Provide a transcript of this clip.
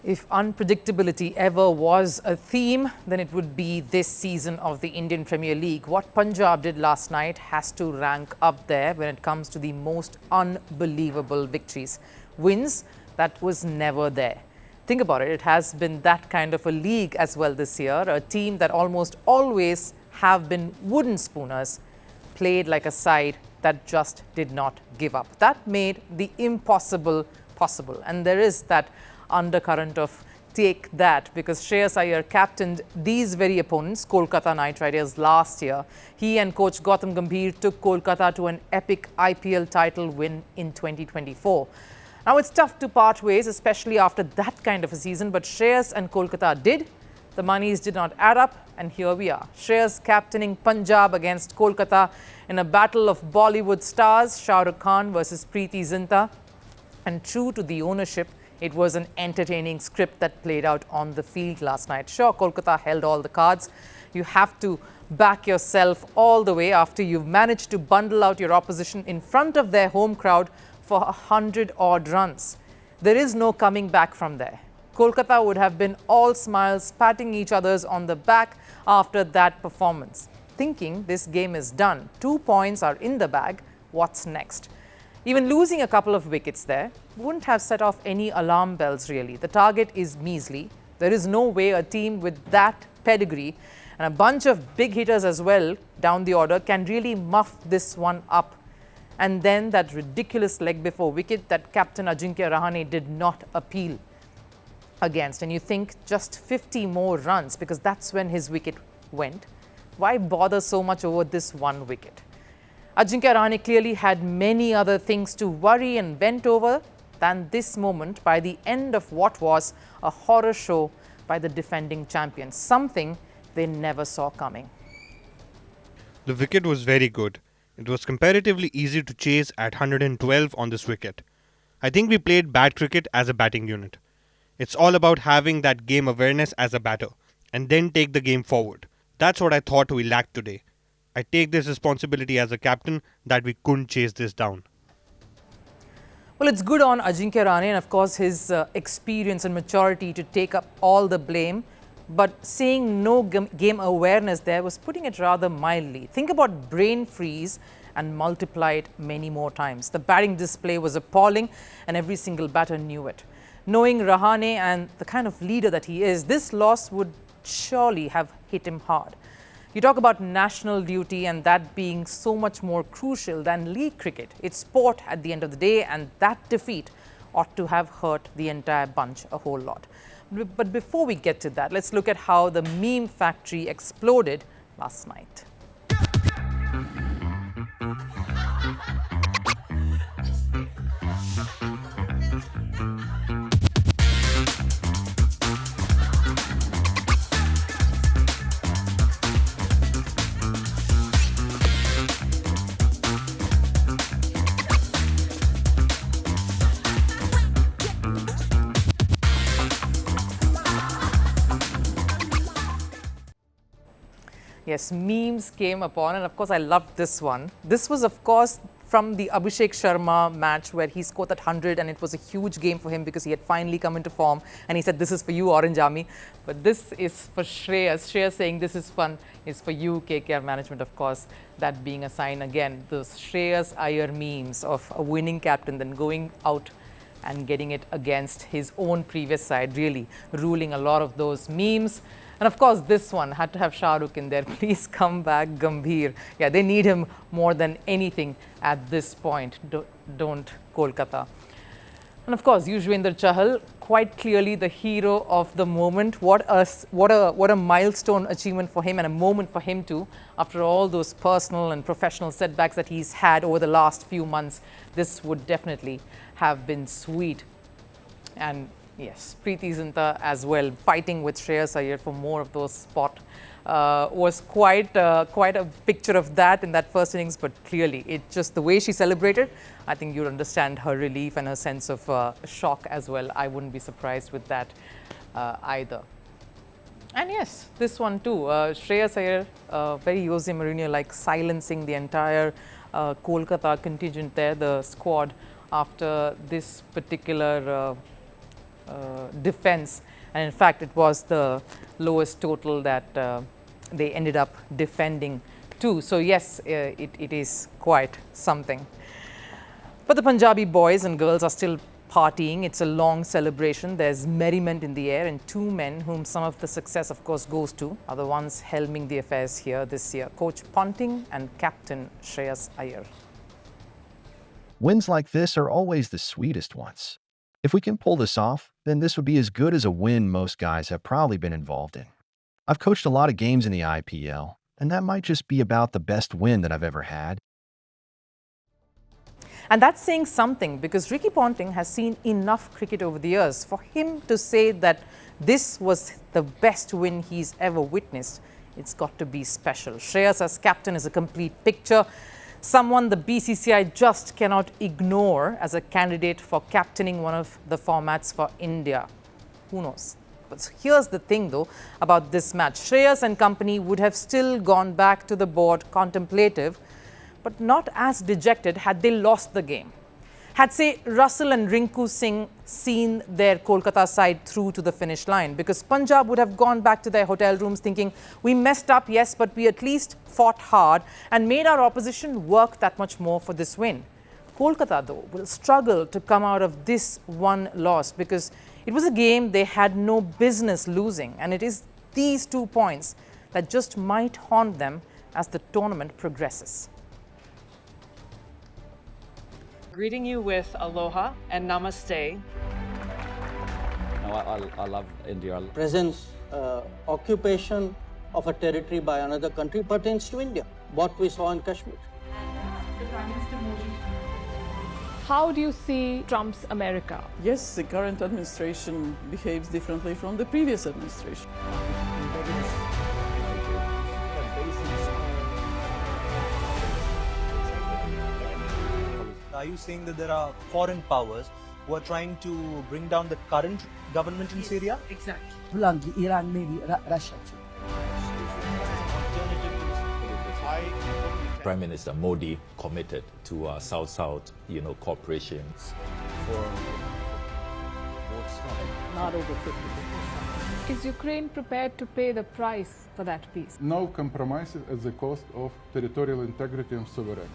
If unpredictability ever was a theme, then it would be this season of the Indian Premier League. What Punjab did last night has to rank up there when it comes to the most unbelievable victories. Wins that was never there. Think about it, it has been that kind of a league as well this year. A team that almost always have been wooden spooners played like a side that just did not give up. That made the impossible possible. And there is that undercurrent of take that, because Shreyas Iyer captained these very opponents, Kolkata Knight Riders, last year. He and coach Gautam Gambhir took Kolkata to an epic IPL title win in 2024. Now it's tough to part ways, especially after that kind of a season, but Shreyas and Kolkata did. The monies did not add up, and here we are. Shreyas captaining Punjab against Kolkata in a battle of Bollywood stars, Shah Rukh versus Preity Zinta. And true to the ownership, it was an entertaining script that played out on the field last night. Sure, Kolkata held all the cards. You have to back yourself all the way after you've managed to bundle out your opposition in front of their home crowd for 100-odd runs. There is no coming back from there. Kolkata would have been all smiles, patting each other's on the back after that performance, thinking this game is done. 2 points are in the bag. What's next? Even losing a couple of wickets there wouldn't have set off any alarm bells, really. The target is measly. There is no way a team with that pedigree and a bunch of big hitters as well down the order can really muff this one up. And then that ridiculous leg before wicket that Captain Ajinkya Rahane did not appeal against. And you think just 50 more runs, because that's when his wicket went. Why bother so much over this one wicket? Ajinkya Rahane clearly had many other things to worry and bent over than this moment by the end of what was a horror show by the defending champions, something they never saw coming. The wicket was very good. It was comparatively easy to chase at 112 on this wicket. I think we played bad cricket as a batting unit. It's all about having that game awareness as a batter and then take the game forward. That's what I thought we lacked today. I take this responsibility as a captain that we couldn't chase this down. Well, it's good on Ajinkya Rahane and of course his experience and maturity to take up all the blame. But saying no game awareness there was putting it rather mildly. Think about brain freeze and multiply it many more times. The batting display was appalling and every single batter knew it. Knowing Rahane and the kind of leader that he is, this loss would surely have hit him hard. You talk about national duty and that being so much more crucial than league cricket. It's sport at the end of the day, and that defeat ought to have hurt the entire bunch a whole lot. But before we get to that, let's look at how the meme factory exploded last night. Yes, memes came upon, and of course, I loved this one. This was, of course, from the Abhishek Sharma match where he scored that 100, and it was a huge game for him because he had finally come into form. And he said, "This is for you, Orange Army." But this is for Shreyas. Shreyas saying, "This is fun," is for you, KKR management, of course. That being a sign again, those Shreyas Iyer memes of a winning captain then going out and getting it against his own previous side, really ruling a lot of those memes. And of course, this one had to have Shah Rukh in there. Please come back, Gambhir. Yeah, they need him more than anything at this point. Don't Kolkata. And of course, Yuzvendra Chahal, quite clearly the hero of the moment. What a milestone achievement for him and a moment for him too. After all those personal and professional setbacks that he's had over the last few months, this would definitely have been sweet. And yes, Preity Zinta as well, fighting with Shreyas Iyer for more of those spot. Was quite a picture of that in that first innings, but clearly, it just the way she celebrated, I think you'd understand her relief and her sense of shock as well. I wouldn't be surprised with that either. And yes, this one too, Shreyas Iyer, very Jose Mourinho-like, silencing the entire Kolkata contingent there, the squad, after this particular defense. And in fact, it was the lowest total that they ended up defending too. So yes, it is quite something. But the Punjabi boys and girls are still partying. It's a long celebration. There's merriment in the air, and two men whom some of the success, of course, goes to are the ones helming the affairs here this year, Coach Ponting and Captain Shreyas Iyer. Wins like this are always the sweetest ones. If we can pull this off, then this would be as good as a win most guys have probably been involved in. I've coached a lot of games in the IPL, and that might just be about the best win that I've ever had. And that's saying something, because Ricky Ponting has seen enough cricket over the years for him to say that this was the best win he's ever witnessed. It's got to be special. Shreyas as captain is a complete picture. Someone the BCCI just cannot ignore as a candidate for captaining one of the formats for India. Who knows? But here's the thing though about this match. Shreyas and company would have still gone back to the board contemplative, but not as dejected had they lost the game. Had, say, Russell and Rinku Singh seen their Kolkata side through to the finish line, because Punjab would have gone back to their hotel rooms thinking, we messed up, yes, but we at least fought hard and made our opposition work that much more for this win. Kolkata, though, will struggle to come out of this one loss because it was a game they had no business losing, and it is these 2 points that just might haunt them as the tournament progresses. Greeting you with aloha and namaste. No, I love India. Presence, occupation of a territory by another country pertains to India, what we saw in Kashmir. How do you see Trump's America? Yes, the current administration behaves differently from the previous administration. Are you saying that there are foreign powers who are trying to bring down the current government in Syria? Exactly. Iran, maybe Russia too. Prime Minister Modi committed to South-South, cooperation. Not over 50%. Is Ukraine prepared to pay the price for that peace? No compromises at the cost of territorial integrity and sovereignty.